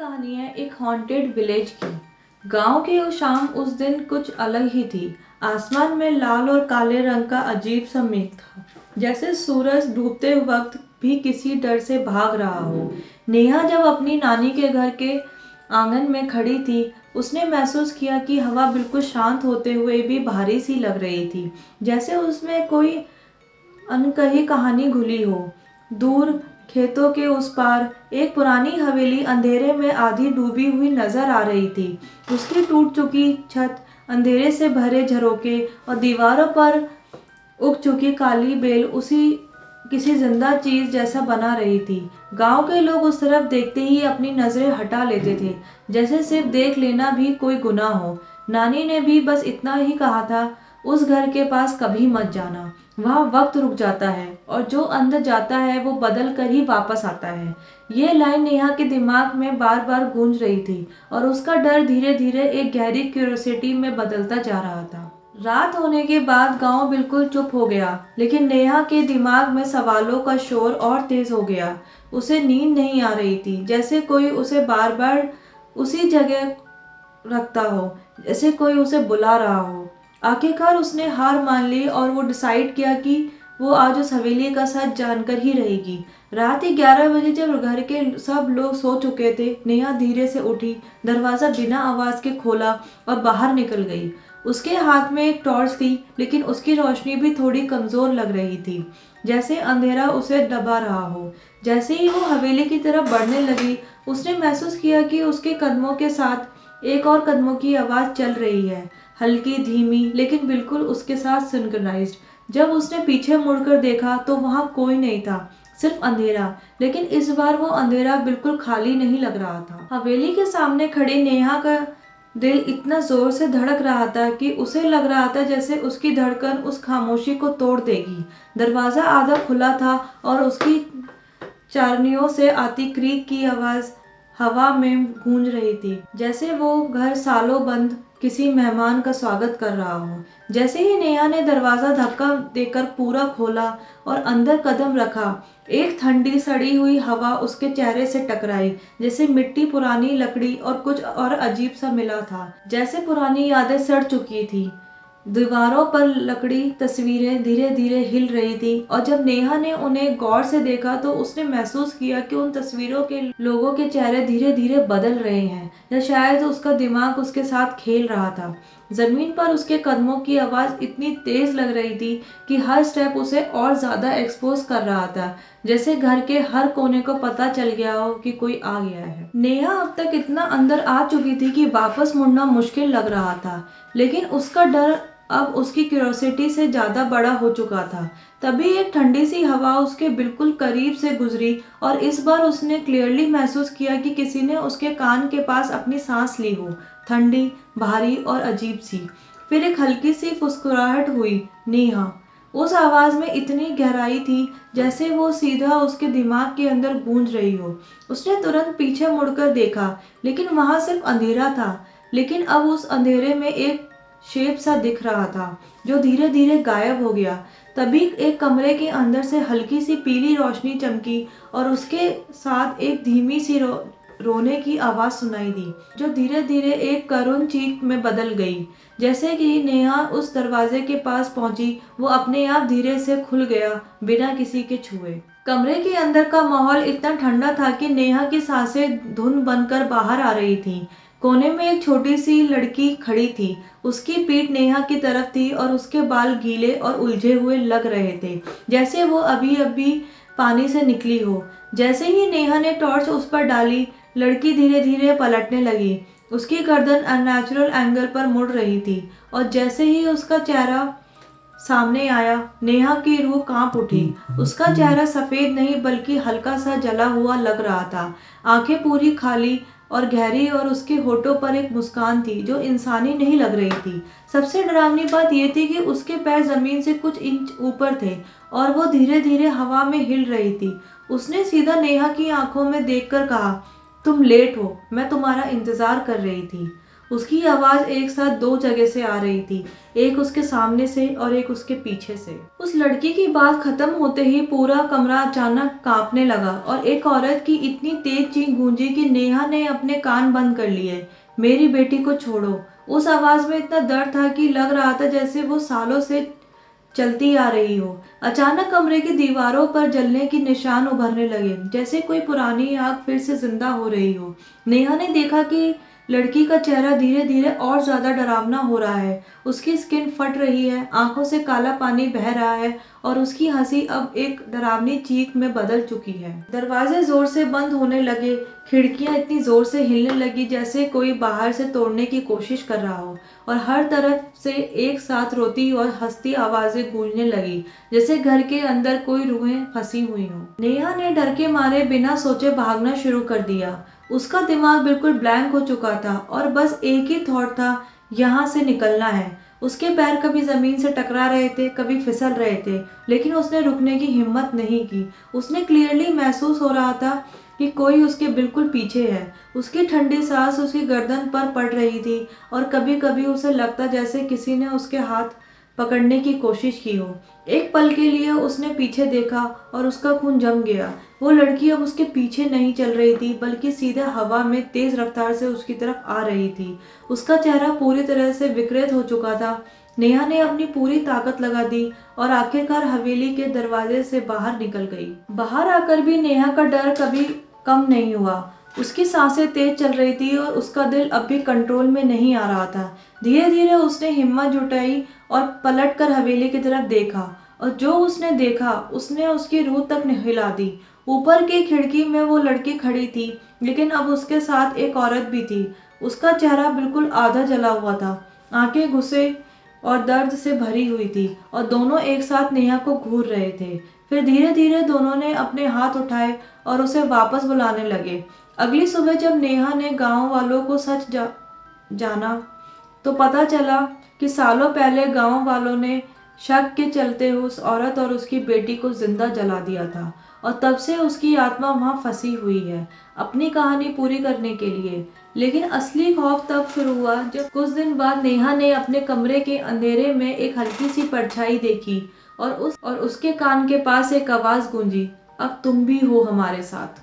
कहानी है एक हॉन्टेड विलेज की। गांव की वो शाम उस दिन कुछ अलग ही थी। आसमान में लाल और काले रंग का अजीब सा मेघ था, जैसे सूरज डूबते वक्त भी किसी डर से भाग रहा हो। नेहा जब अपनी नानी के घर के आंगन में खड़ी थी, उसने महसूस किया कि हवा बिल्कुल शांत होते हुए भी भारी सी लग रही थी, जैसे उसमें कोई अनकही कहानी घुली हो। दूर खेतों के उस पार एक पुरानी हवेली अंधेरे में आधी डूबी हुई नजर आ रही थी। उसकी टूट चुकी छत, अंधेरे से भरे झरोके और दीवारों पर उग चुकी काली बेल उसी किसी जिंदा चीज जैसा बना रही थी। गांव के लोग उस तरफ देखते ही अपनी नजरें हटा लेते थे, जैसे सिर्फ देख लेना भी कोई गुनाह हो। नानी ने भी बस इतना ही कहा था, उस घर के पास कभी मत जाना, वहाँ वक्त रुक जाता है और जो अंदर जाता है वो बदल कर ही वापस आता है। ये लाइन नेहा के दिमाग में बार बार गूंज रही थी और उसका डर धीरे धीरे एक गहरी क्यूरियोसिटी में बदलता जा रहा था। रात होने के बाद गांव बिल्कुल चुप हो गया, लेकिन नेहा के दिमाग में सवालों का शोर और तेज हो गया। उसे नींद नहीं आ रही थी, जैसे कोई उसे बार बार उसी जगह रखता हो, जैसे कोई उसे बुला रहा हो। आखिरकार उसने हार मान ली और वो डिसाइड किया कि वो आज उस हवेली का सच जानकर ही रहेगी। रात ही 11 बजे जब घर के सब लोग सो चुके थे, नेहा धीरे से उठी, दरवाजा बिना आवाज के खोला और बाहर निकल गई। उसके हाथ में एक टॉर्च थी, लेकिन उसकी रोशनी भी थोड़ी कमजोर लग रही थी, जैसे अंधेरा उसे दबा रहा हो। जैसे ही वो हवेली की तरफ बढ़ने लगी, उसने महसूस किया कि उसके कदमों के साथ एक और कदमों की आवाज चल रही है, हल्की, धीमी, लेकिन बिल्कुल उसके साथ सिंक्रोनाइज्ड। जब उसने पीछे मुड़कर देखा तो वहां कोई नहीं था, सिर्फ अंधेरा। लेकिन इस बार वो अंधेरा बिल्कुल खाली नहीं लग रहा था। हवेली के सामने खड़ी नेहा का दिल इतना जोर से धड़क रहा था कि उसे लग रहा था जैसे उसकी धड़कन उस खामोशी को तोड़ देगी। दरवाजा आधा खुला था और उसकी चारनियों से आती क्रीक की आवाज हवा में गूंज रही थी, जैसे वो घर सालों बंद किसी मेहमान का स्वागत कर रहा हो। जैसे ही नेहा ने दरवाजा धक्का देकर पूरा खोला और अंदर कदम रखा, एक ठंडी सड़ी हुई हवा उसके चेहरे से टकराई, जैसे मिट्टी, पुरानी लकड़ी और कुछ और अजीब सा मिला था। जैसे पुरानी यादें सड़ चुकी थी। दीवारों पर लकड़ी तस्वीरें धीरे धीरे हिल रही थी और जब नेहा ने उन्हें गौर से देखा तो उसने महसूस किया कि उन तस्वीरों के लोगों के चेहरे धीरे धीरे बदल रहे हैं, या शायद उसका दिमाग उसके साथ खेल रहा था। जमीन पर उसके कदमों की आवाज इतनी तेज लग रही थी कि हर स्टेप उसे और ज्यादा एक्सपोज कर रहा था, जैसे घर के हर कोने को पता चल गया हो कि कोई आ गया है। नेहा अब तक इतना अंदर आ चुकी थी कि वापस मुड़ना मुश्किल लग रहा था, लेकिन उसका डर अब उसकी क्यूरियोसिटी से ज्यादा बड़ा हो चुका था। तभी एक ठंडी सी हवा उसके बिल्कुल करीब से गुजरी और इस बार उसने क्लियरली महसूस किया कि किसी ने उसके कान के पास अपनी सांस ली हो, ठंडी, भारी और अजीब सी। फिर एक हल्की सी फुसकुराहट हुई। नेहा, उस आवाज में इतनी गहराई थी जैसे वो सीधा उसके दिमाग के अंदर गूंज रही हो। उसने तुरंत पीछे मुड़कर देखा, लेकिन वहां सिर्फ अंधेरा था। लेकिन अब उस अंधेरे में एक शेप सा दिख रहा था, जो धीरे धीरे गायब हो गया। तभी एक कमरे के अंदर से हल्की सी पीली रोशनी चमकी और उसके साथ एक धीमी सी रोने की आवाज सुनाई दी, जो धीरे धीरे एक करुण चीख में बदल गई। जैसे कि नेहा उस दरवाजे के पास पहुंची, वो अपने आप धीरे से खुल गया, बिना किसी के छुए। कमरे के अंदर का माहौल इतना ठंडा था कि नेहा की सांसें धुंध बनकर बाहर आ रही थीं। कोने में एक छोटी सी लड़की खड़ी थी। उसकी पीठ नेहा की तरफ थी और उसके बाल गीले और उलझे हुए लग रहे थे, जैसे वो अभी अभी पानी से निकली हो। जैसे ही नेहा ने टॉर्च उस पर डाली, लड़की धीरे धीरे पलटने लगी। उसकी गर्दन अननेचुरल एंगल पर मुड़ रही थी और जैसे ही उसका चेहरा सामने आया, नेहा की रूह कांप उठी। उसका चेहरा सफेद नहीं बल्कि हल्का सा जला हुआ लग रहा था। आंखें पूरी खाली और गहरी और उसके होठों पर एक मुस्कान थी जो इंसानी नहीं लग रही थी। सबसे डरावनी बात यह थी कि उसके पैर जमीन से कुछ इंच ऊपर थे और वो धीरे धीरे हवा में हिल रही थी। उसने सीधा नेहा की आंखों में देखकर कहा, तुम लेट हो, मैं तुम्हारा इंतजार कर रही थी। उसकी आवाज एक साथ दो जगह से आ रही थी, एक उसके सामने से और एक उसके पीछे से। उस लड़की की बात खत्म होते ही पूरा कमरा अचानक कांपने लगा और एक औरत की इतनी तेज चीख गूंजी कि नेहा ने अपने कान बंद कर लिए। मेरी बेटी को छोड़ो। उस आवाज में इतना दर्द था कि लग रहा था जैसे वो सालों से चलती आ रही हो। अचानक कमरे की दीवारों पर जलने की निशान उभरने लगे, जैसे कोई पुरानी आग फिर से जिंदा हो रही हो। नेहा ने देखा कि लड़की का चेहरा धीरे धीरे और ज्यादा डरावना हो रहा है। उसकी स्किन फट रही है, आंखों से काला पानी बह रहा है और उसकी हंसी अब एक डरावनी चीख में बदल चुकी है। दरवाजे जोर से बंद होने लगे, खिड़कियां इतनी जोर से हिलने लगी जैसे कोई बाहर से तोड़ने की कोशिश कर रहा हो और हर तरफ से एक साथ रोती और हंसती आवाजें गूंजने लगी, जैसे घर के अंदर कोई रूहें फंसी हुई हो। नेहा ने डर के मारे बिना सोचे भागना शुरू कर दिया। उसका दिमाग बिल्कुल ब्लैंक हो चुका था और बस एक ही थॉट था, यहाँ से निकलना है। उसके पैर कभी जमीन से टकरा रहे थे, कभी फिसल रहे थे, लेकिन उसने रुकने की हिम्मत नहीं की। उसने क्लियरली महसूस हो रहा था कि कोई उसके बिल्कुल पीछे है। उसकी ठंडी सांस उसकी गर्दन पर पड़ रही थी और कभी कभी उसे लगता जैसे किसी ने उसके हाथ पकड़ने की कोशिश की हो। एक पल के लिए उसने पीछे देखा और उसका खून जम गया। वो लड़की अब उसके पीछे नहीं चल रही थी, बल्कि सीधे हवा में तेज रफ्तार से उसकी तरफ आ रही थी। उसका चेहरा पूरी तरह से विकृत हो चुका था। नेहा ने अपनी पूरी ताकत लगा दी और आखिरकार हवेली के दरवाजे से बाहर निकल गई। बाहर आकर भी नेहा का डर कभी कम नहीं हुआ। उसकी सांसें तेज चल रही थी और उसका दिल अब भी कंट्रोल में नहीं आ रहा था। धीरे धीरे उसने हिम्मत जुटाई और पलटकर हवेली की तरफ देखा, और जो उसने देखा उसने उसकी रूह तक हिला दी। ऊपर की खिड़की में वो लड़की खड़ी थी, लेकिन अब उसके साथ एक औरत भी थी। उसका चेहरा बिल्कुल आधा जला हुआ था, आंखें गुस्से और दर्द से भरी हुई थी और दोनों एक साथ नेहा को घूर रहे थे। फिर धीरे धीरे दोनों ने अपने हाथ उठाए और उसे वापस बुलाने लगे। अगली सुबह जब नेहा ने गांव वालों को सच जाना तो पता चला कि सालों पहले गांव वालों ने शक के चलते उस औरत और उसकी बेटी को जिंदा जला दिया था और तब से उसकी आत्मा वहां फंसी हुई है अपनी कहानी पूरी करने के लिए। लेकिन असली खौफ तब शुरू हुआ जब कुछ दिन बाद नेहा ने अपने कमरे के अंधेरे में एक हल्की सी परछाई देखी और उसके कान के पास एक आवाज गूंजी, अब तुम भी हो हमारे साथ।